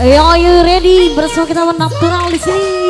Ayo, are you ready? Bersama kita natural di sini.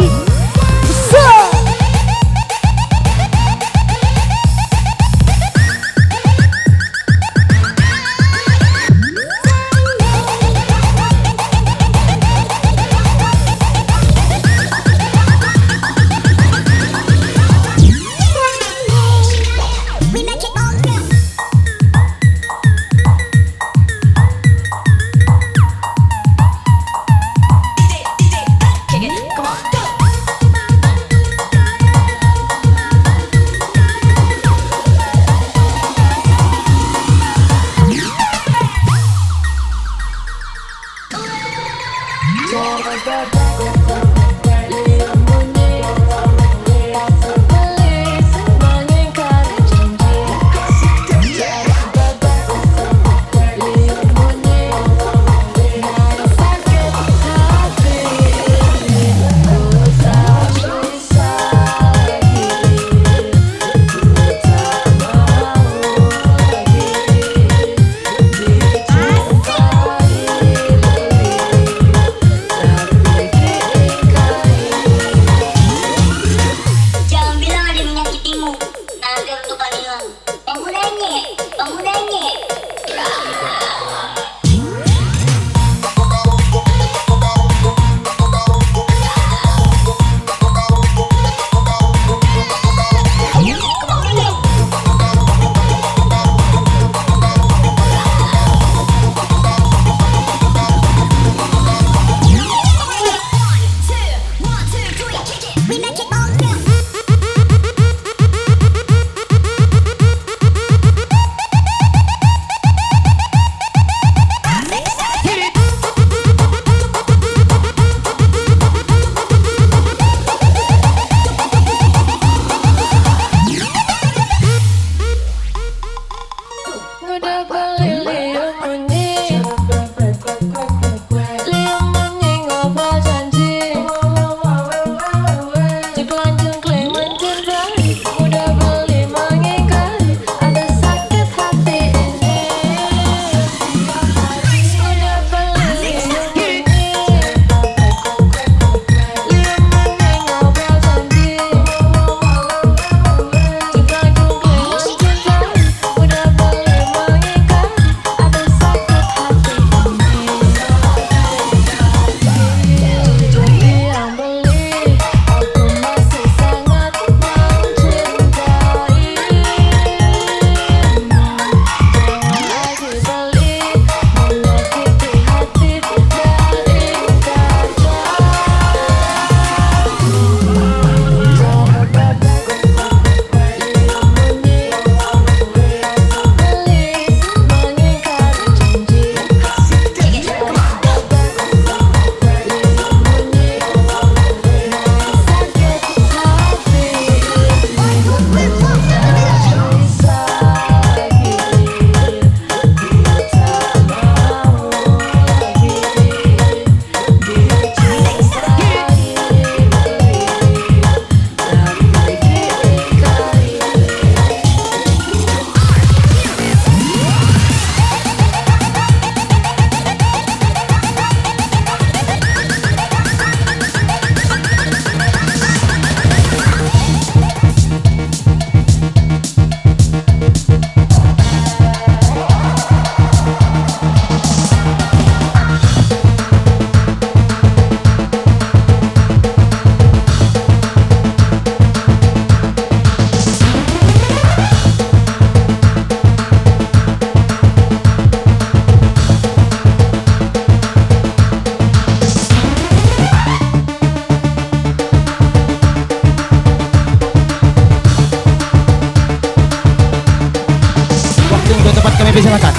Silakan.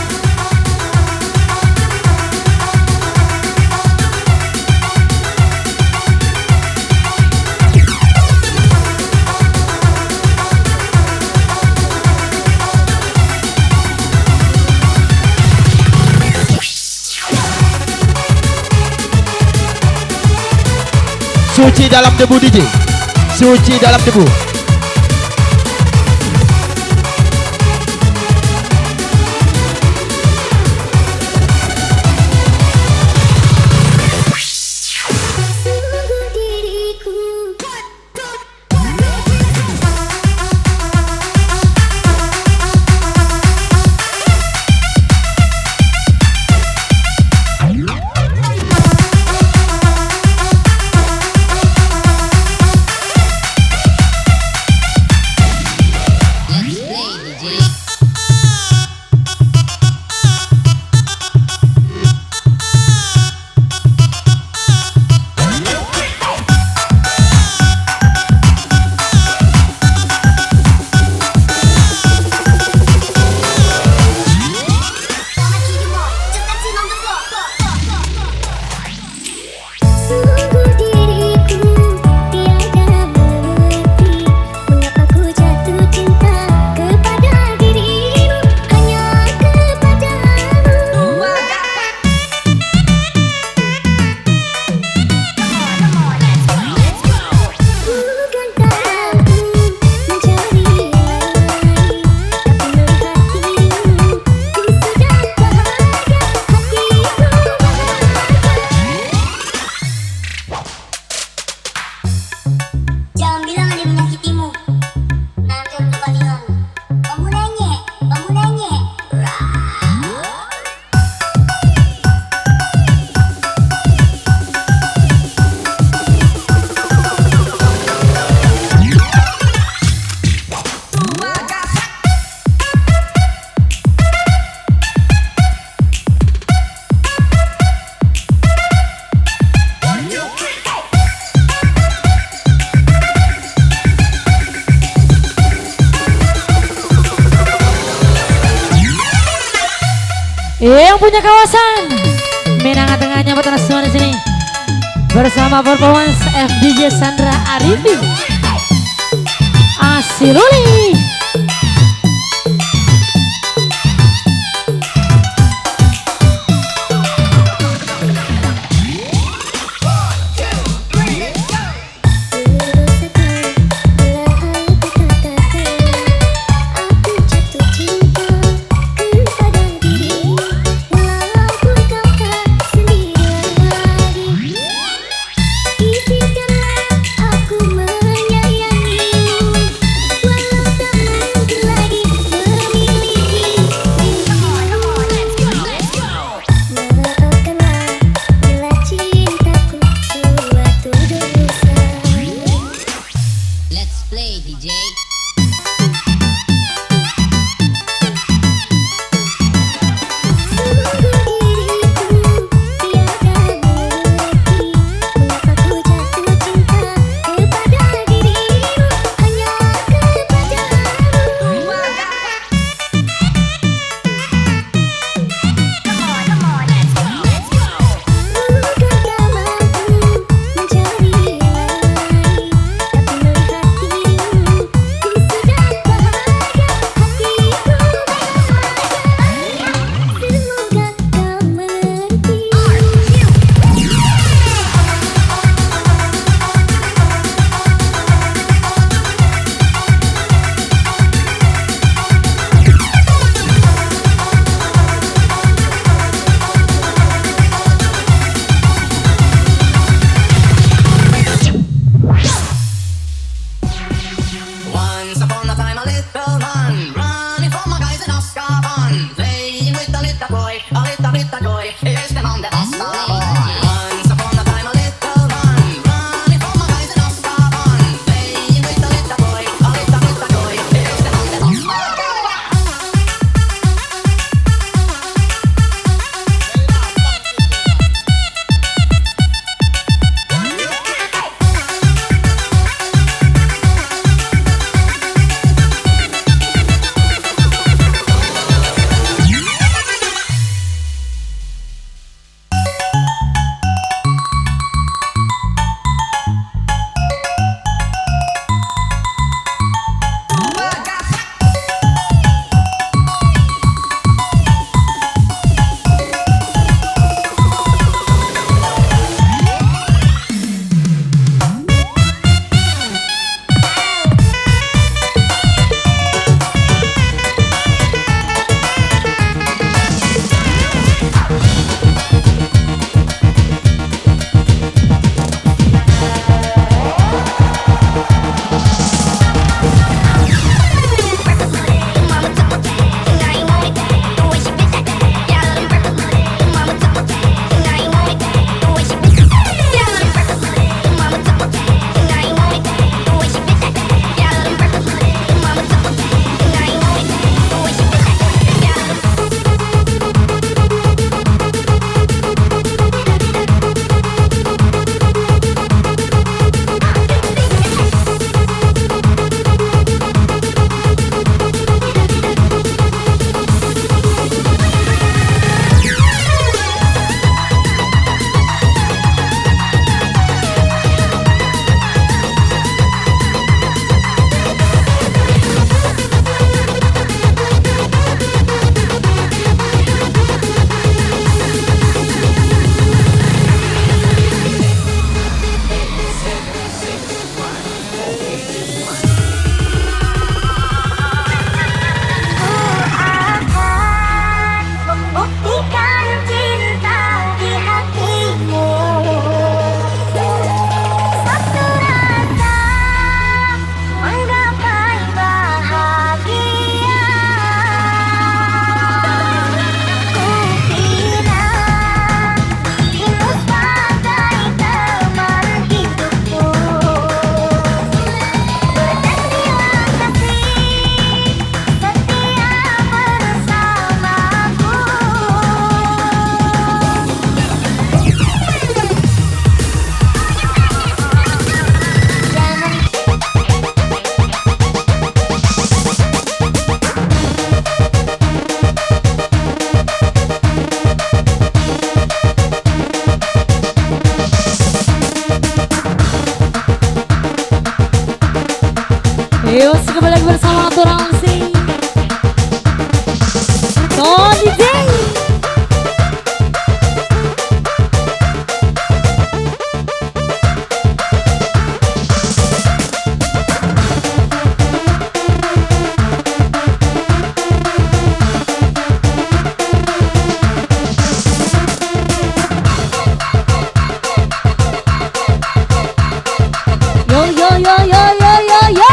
Suci dalam debu DJ. Suci dalam debu. Yang punya kawasan Minang tengahnya buat semua di sini bersama performance FDJ Sandra Arifin Asiruli. Yuk kembali lagi bersama Aturan Sing Tony J. Yo yo yo yo yo yo yo.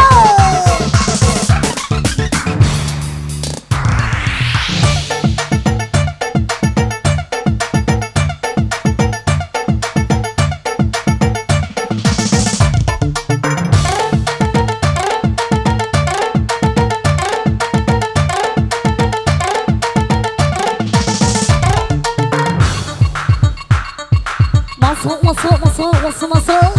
Masuk masuk masuk masuk masuk.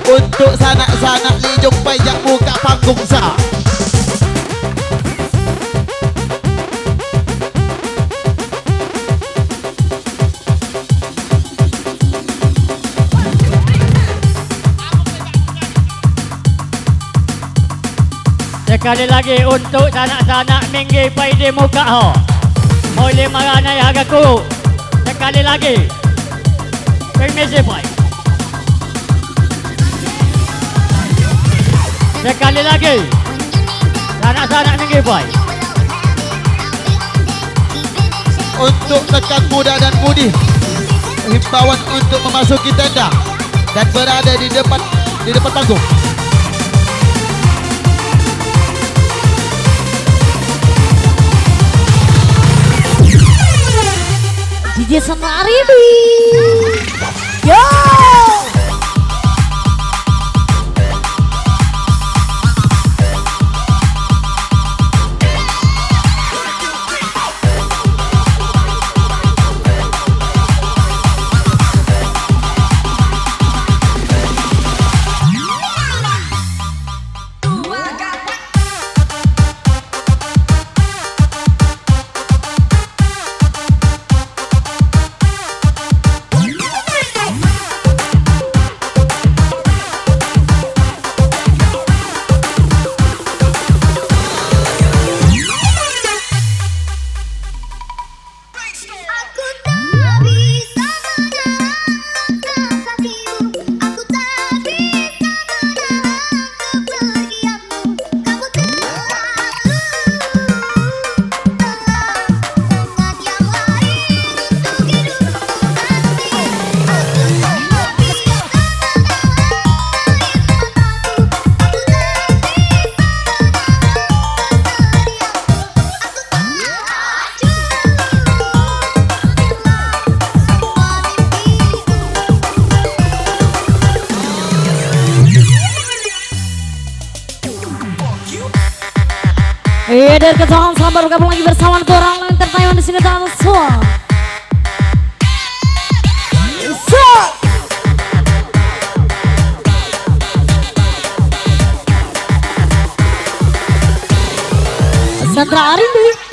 Untuk sanak-sanak Lijung pajak buka panggung sah. Sekali lagi untuk sanak-sanak minggi paide muka ho. Boleh maranai hagaku. Sekali lagi. Permisi boy. Sekali lagi. Sanak-sanak minggi boy. Untuk rekan muda dan mudi, himbauan untuk memasuki tenda dan berada di depan panggung. DJ Sandra Aribi. Yo. dari kejauhan selamat bergabung lagi bersama Orang Entertainment di sini teman semua. Sandra Arimbi.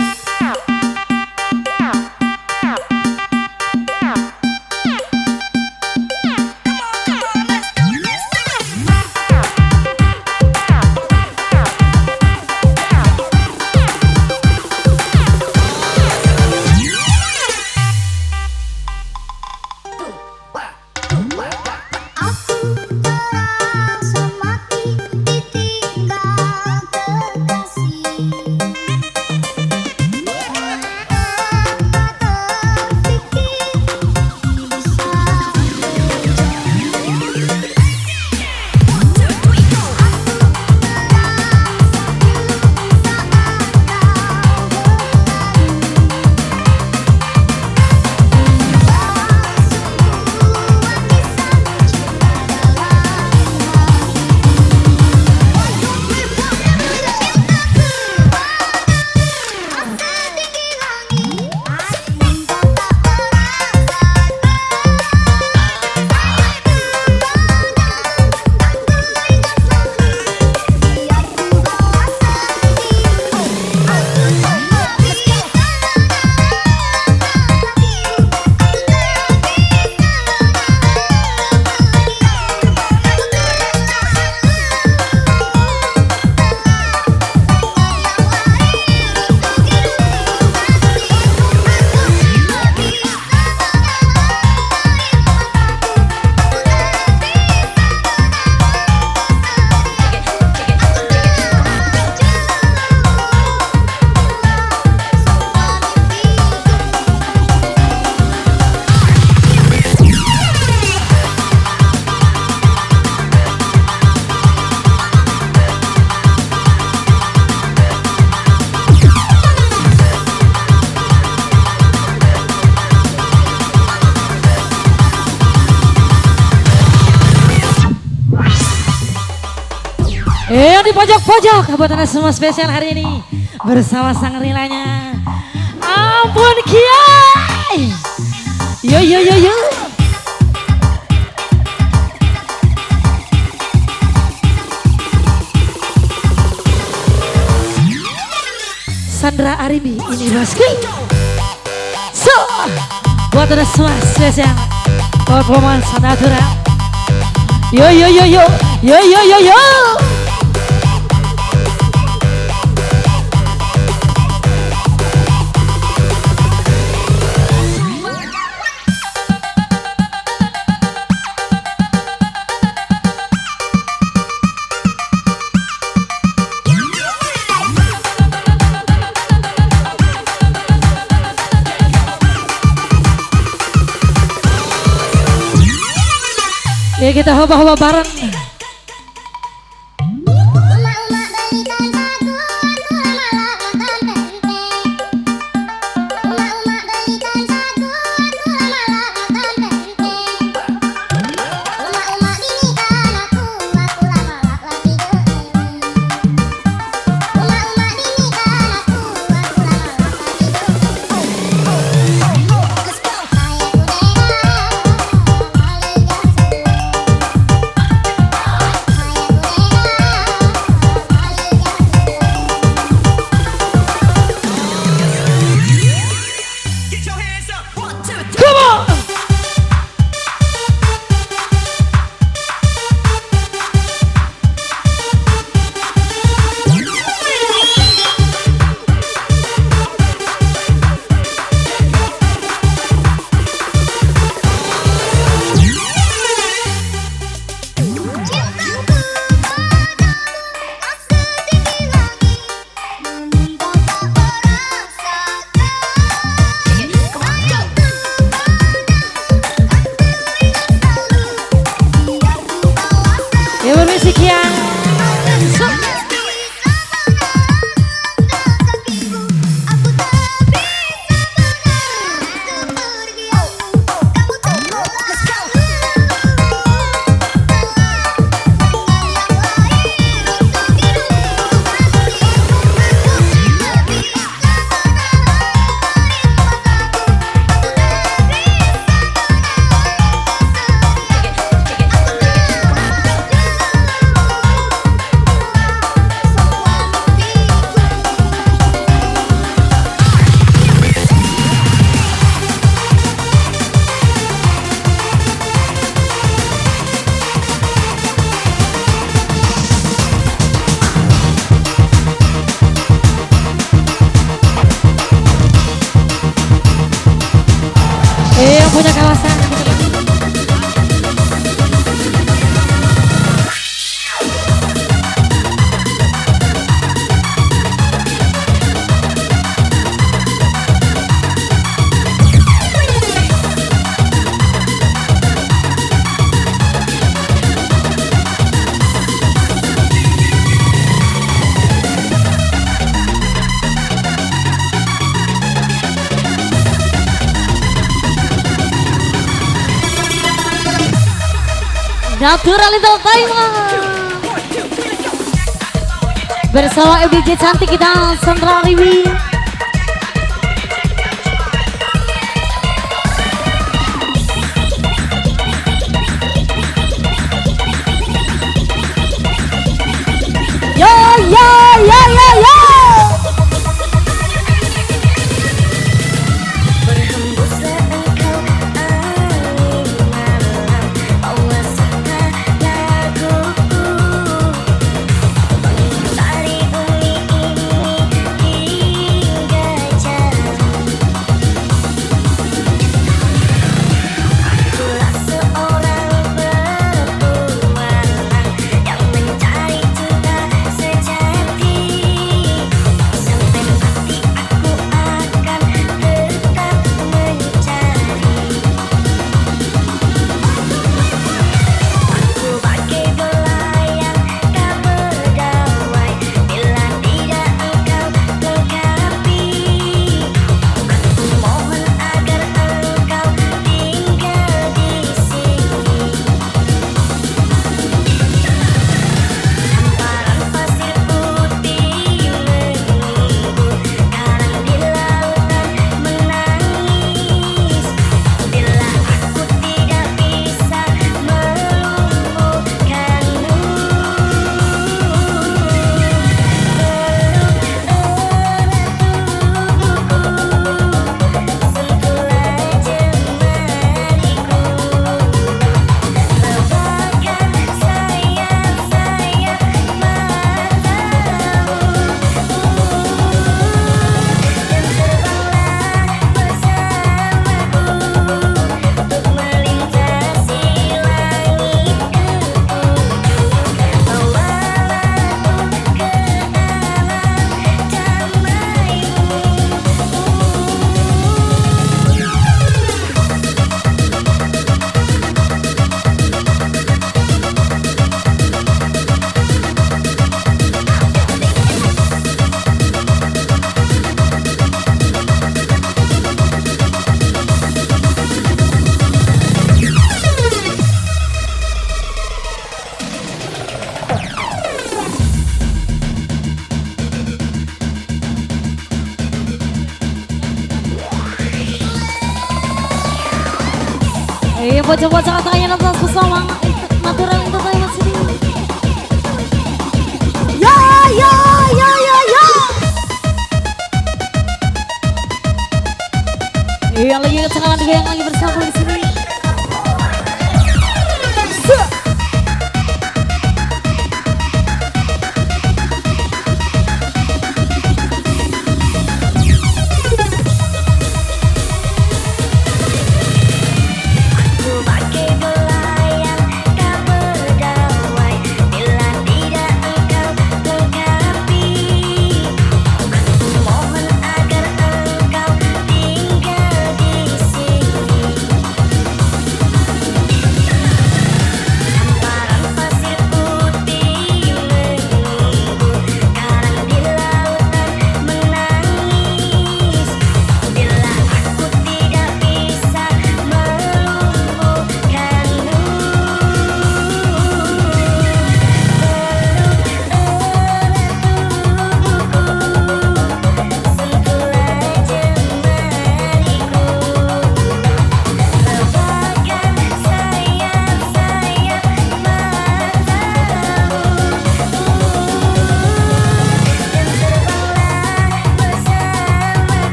Di pojok-pojok buat anda semua spesial hari ini bersama sang rilanya. Ampun Kiai. Yo yo yo yo. Sandra Arimbi ini bosku. So buat anda semua spesial performance natural. Yo yo yo yo yo yo yo yo. Ya kita hoba-hoba bareng. Yang punya kawasan. Natural Little Taiwan bersama FDJ cantik kita Sandra Aribi. Yo yo yo yo yo. Bocah-bocah katanya nonton bersama Natural Entertainment sini. Ya ya ya ya ya. Yang lagi sekarang juga yang lagi bersama di sini.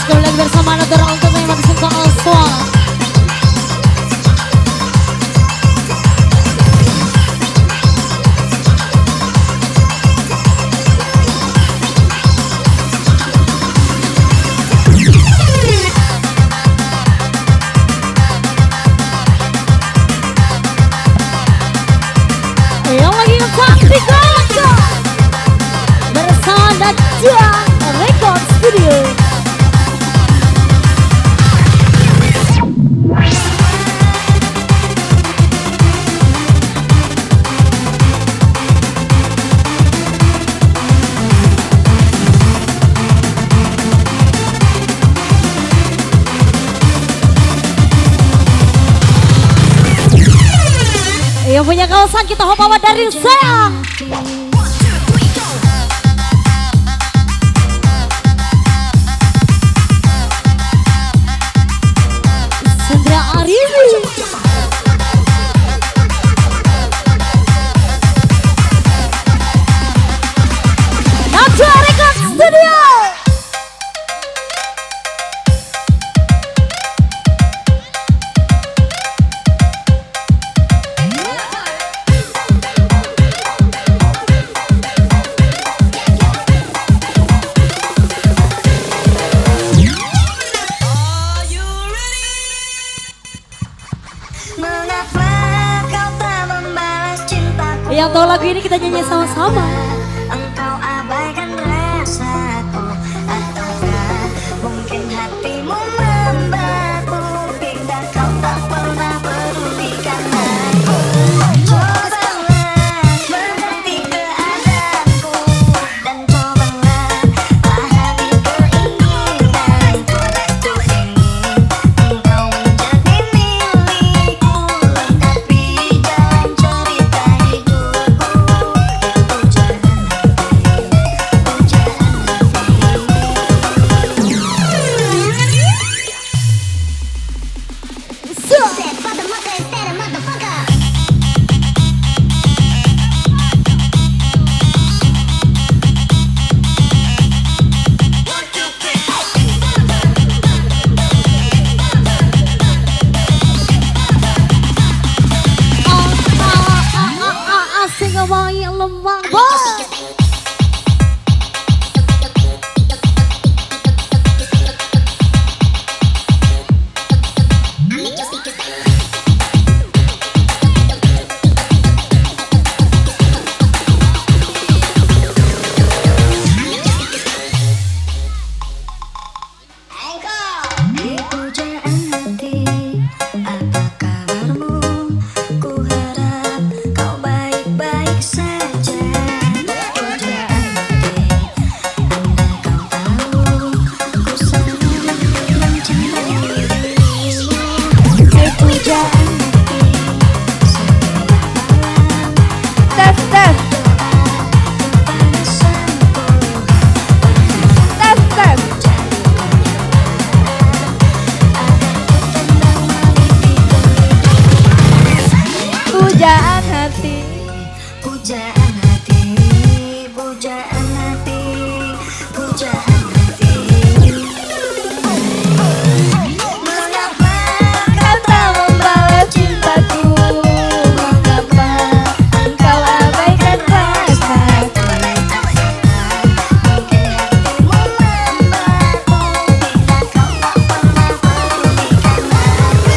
kembali lagi bersama Natura untuk menikmati semua suara. Yang lagi ngetak bersama Dajjal Record Studio. Yang punya kawasan kita bawa dari saya. Sandra Aribi. Natura Record Studio. Yang tahu lagu ini kita nyanyi sama-sama. Engkau abaikan rasaku, ataukah mungkin hatimu membeku hingga kau tak pernah pedulikan aku. Cobalah mengerti keadaanku dan cobalah pahami keinginanku. Ku ingin engkau menjadi milikku, lengkapi jalan cerita hidupku. Asing wangi lembang bos. Di pujaan hati, apa kabarmu? Ku harap kau baik-baik saja. Pujaan hati, andai kau tahu, ku sangat mencintai dirimu. Di pujaan hati, setiap malam Pujaan hati. pujaan hati, pujaan hati, pujaan hati. Mengapa kau tak membalas cintaku? Mengapa engkau abaikan rasaku? Mungkin hatimu membeku bila kau tak pernah pedulikan aku.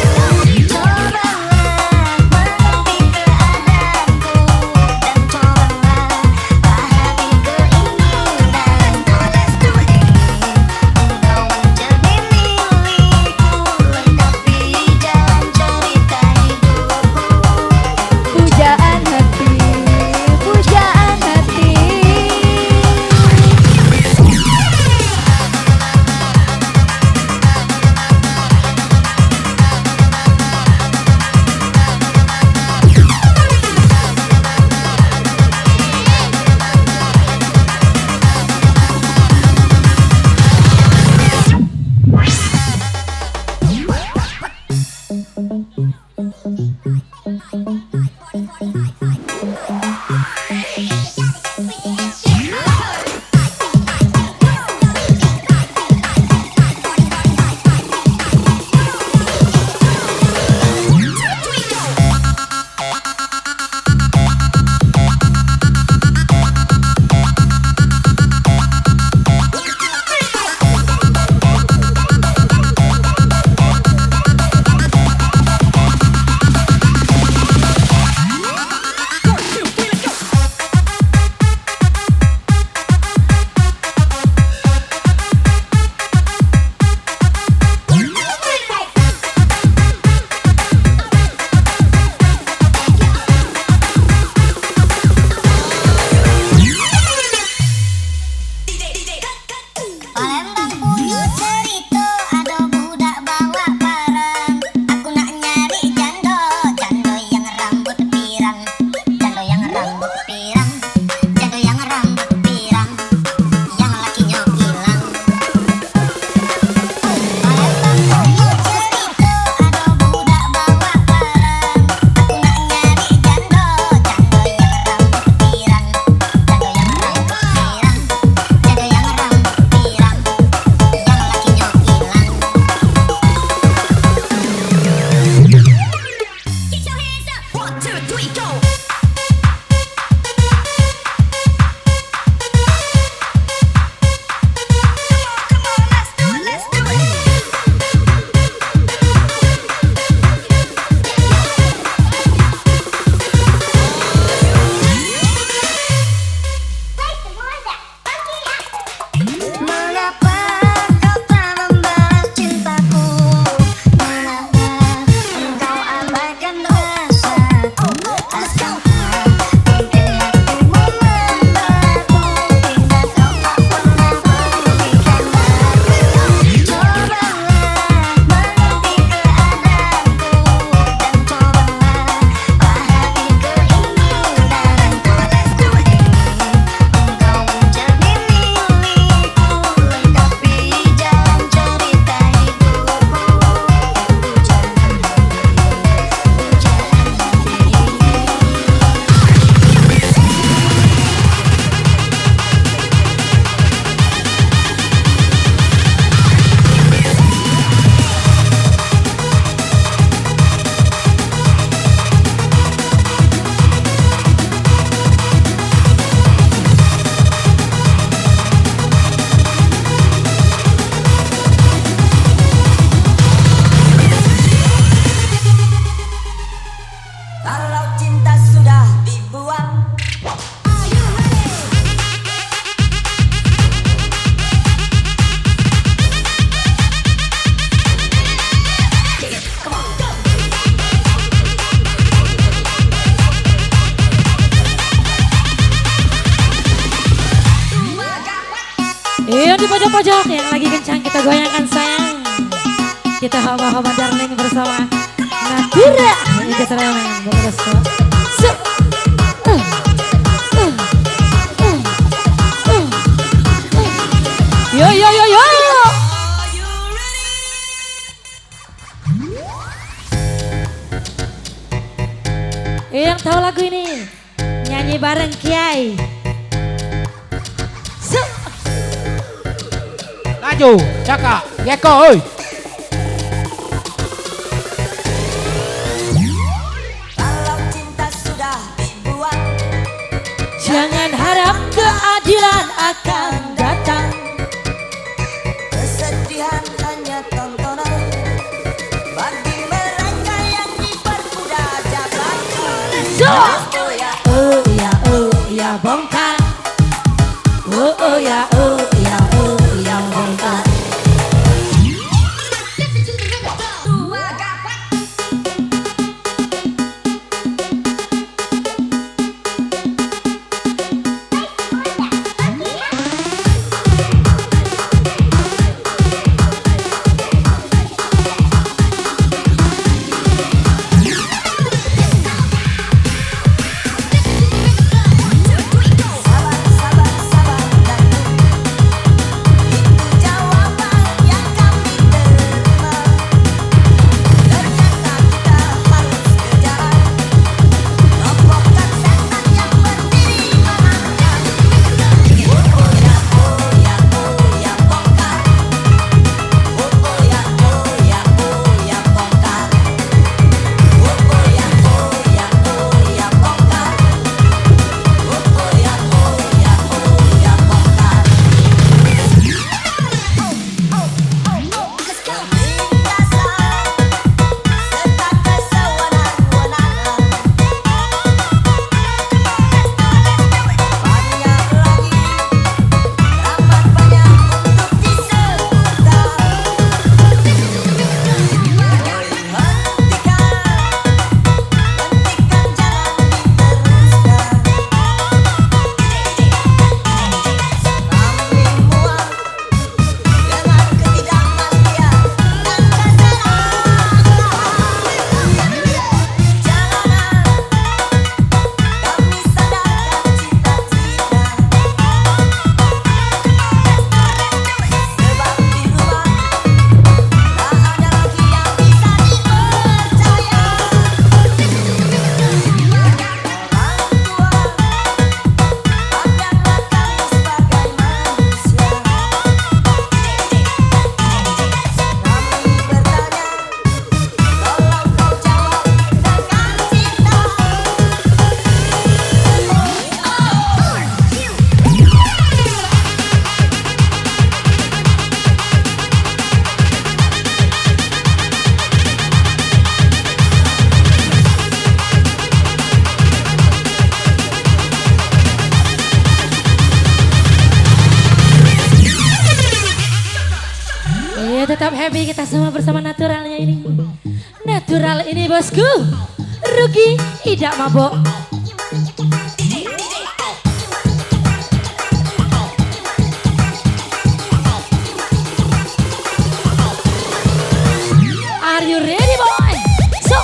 Cobalah mengerti keadaanku dan cobalah Kalau cinta sudah dibuang. Iya di pojok-pojok yang lagi kencang kita goyangkan sayang. Kita hoba-hoba darling bersama Natura. Ini keseremen beres kok. Yo yo yo yo. Yang tahu lagu ini nyanyi bareng Kiai. Laju, cakap, Geko, oi. Kalau cinta sudah dibuang. Jangan harap keadilan akan datang. Kesedihan hanya tontonan bagi mereka yang dipermudah jabatan. Oh ya bongkar. Oh ya bongkar. Dua kapak. Tetap happy kita semua bersama naturalnya ini. Natural ini bosku. Rugi tidak mabok. Are you ready boy? So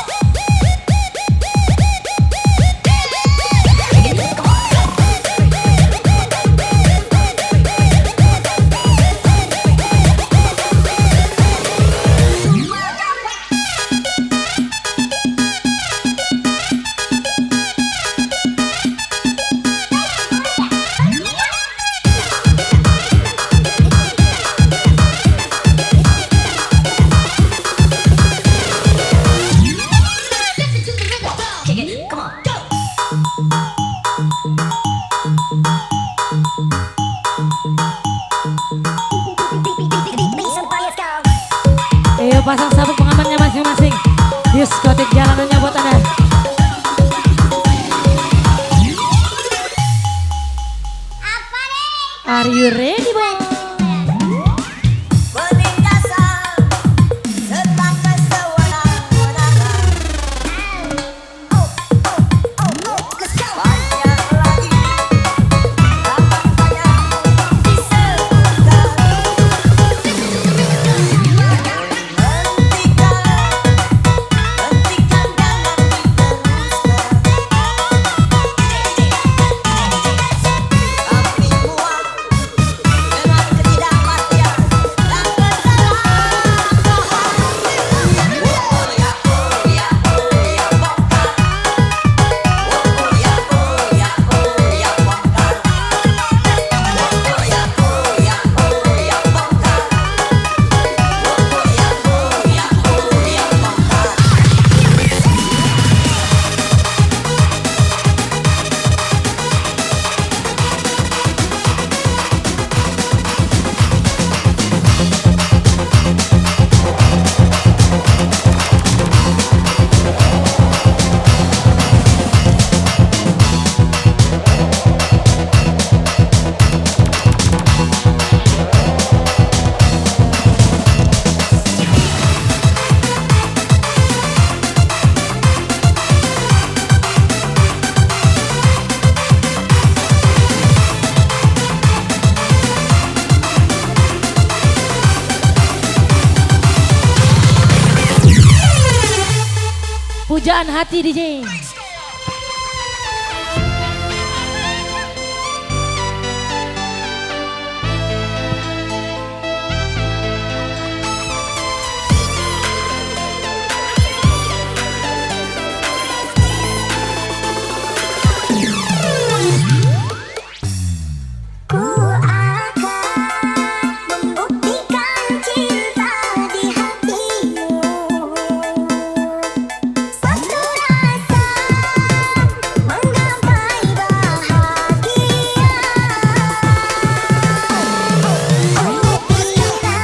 pasang sabuk pengamannya masing-masing. Diskotik jalanannya buat Anda. Are you ready, boy? Penindasan setangkai sewenang-wenangan. Let's go. Banyak lagi akan banyak disebutkan. Hentikan jangan diteruskan. Kami muak dengan ketidakmatian dan kesalahan. Oh ya bongkar. Oh ya bongkar. Oh ya bongkar. Pujaan hati DJ. Ku akan membuktikan cinta di hatimu. Satu rasa menggapai bahagia. Oh bila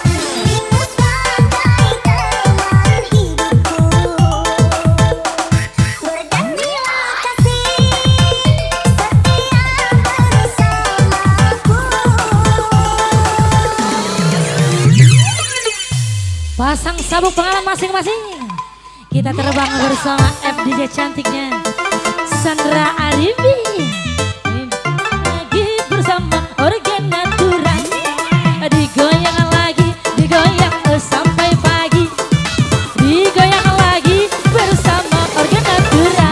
dirimu sebagai teman hidupku, berjanjilah kasih Pasang sabuk pengalam masing-masing. Kita terbang bersama FDJ cantiknya Sandra Aribi. Lagi bersama Organatura. Digoyang lagi, digoyang sampai pagi. Digoyang lagi bersama Organatura.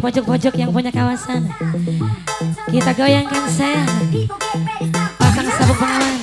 pojok-pojok yang punya kawasan. Kita goyangkan sayang. Pasang sabuk pengaman.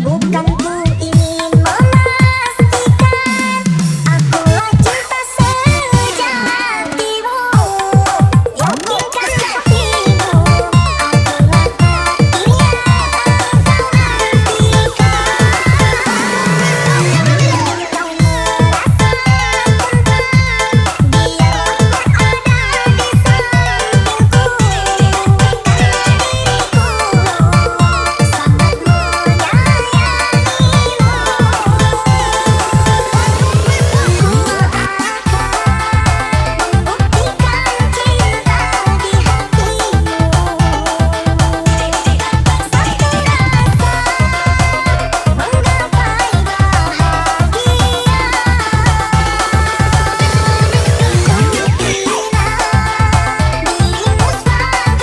Bukan ku ingin memastikan akulah cinta sejatimu. Yakinkah hatimu akulah hati yang kau artikan. Kau merasakan biarlah ada di sampingku. Diriku sangat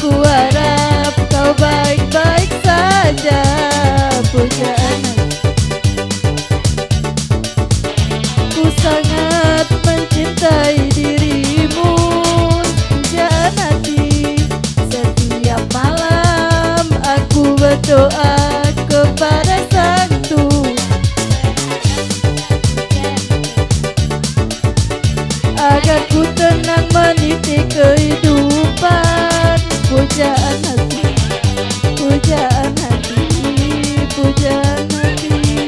Ku harap kau baik-baik saja, pujaan. Ku sangat mencintai dirimu, pujaan hati. Setiap malam aku berdoa kepada Sang Tuhan agar ku tenang meniti kehidupan. Pujaan hati, pujaan hati, pujaan hati.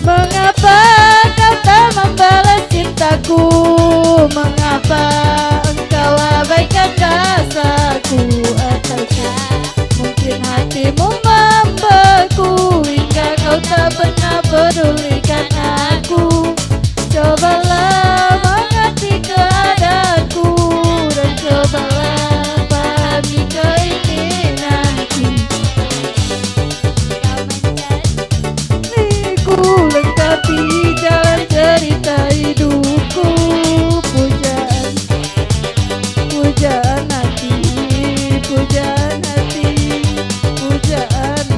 Mengapa kau tak membalas cintaku? Mengapa engkau abaikan rasaku? Ataukah mungkin hatimu membeku hingga kau tak pernah pedulikan aku? Cobalah mengerti keadaanku dan cobalah pahami keinginanku. Ku lengkapi jalan cerita hidupku. Pujaan, pujaan hati, pujaan hati, pujaan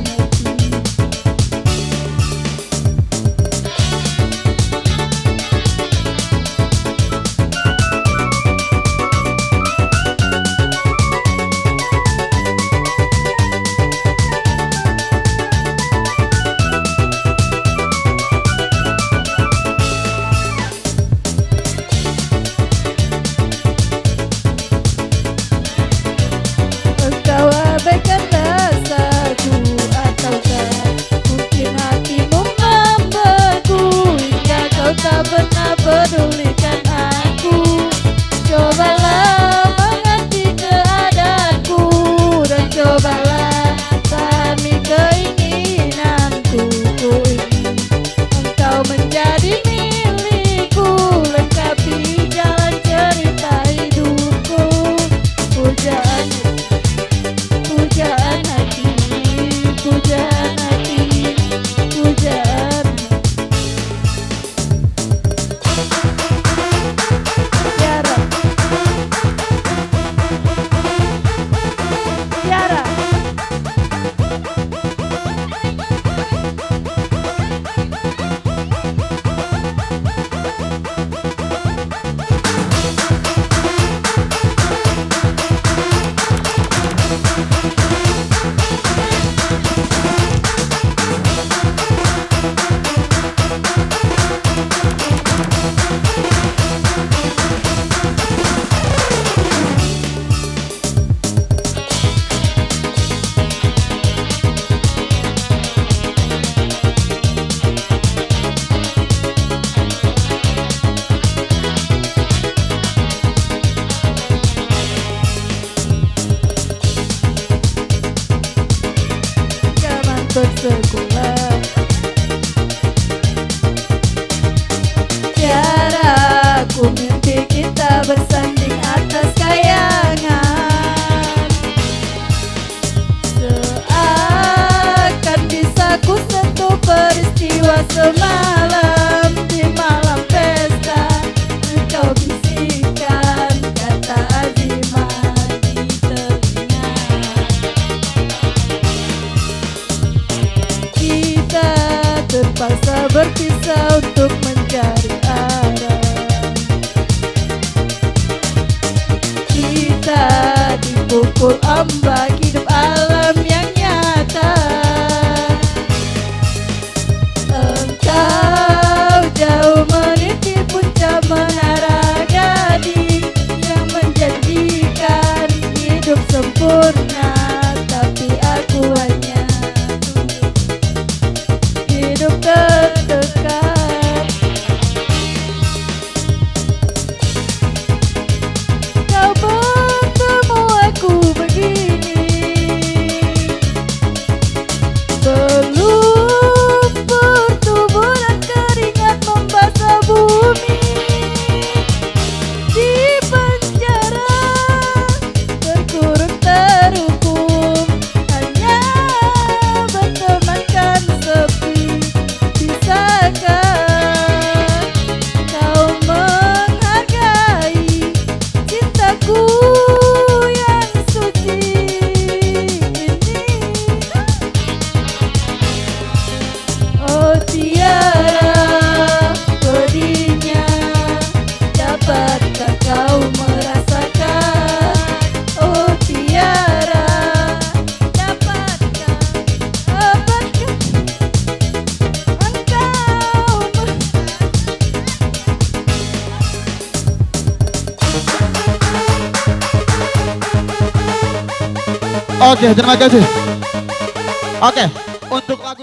semalam di malam pesta, engkau bisikan kata azimat di telinga. Kita terpaksa berpisah untuk mencari arah. Kita dipukul ombak hidup alam yang nyata. Engkau jauh meniti puncak menara gading yang menjanjikan hidup sempurna, tapi aku hanya hidup tertekan. Kau bertemu aku begini, belum bertubuh dan keringat membasah bumi. Di penjara terkurung terhukum, hanya bertemankan sepi. Bisakah kau menghargai cintaku yang suci ini? Oh tiara pedihnya, dapatkah kau merasakan? Oh tiara, dapatkah engkau Oke, terima kasih. Oke, untuk lagu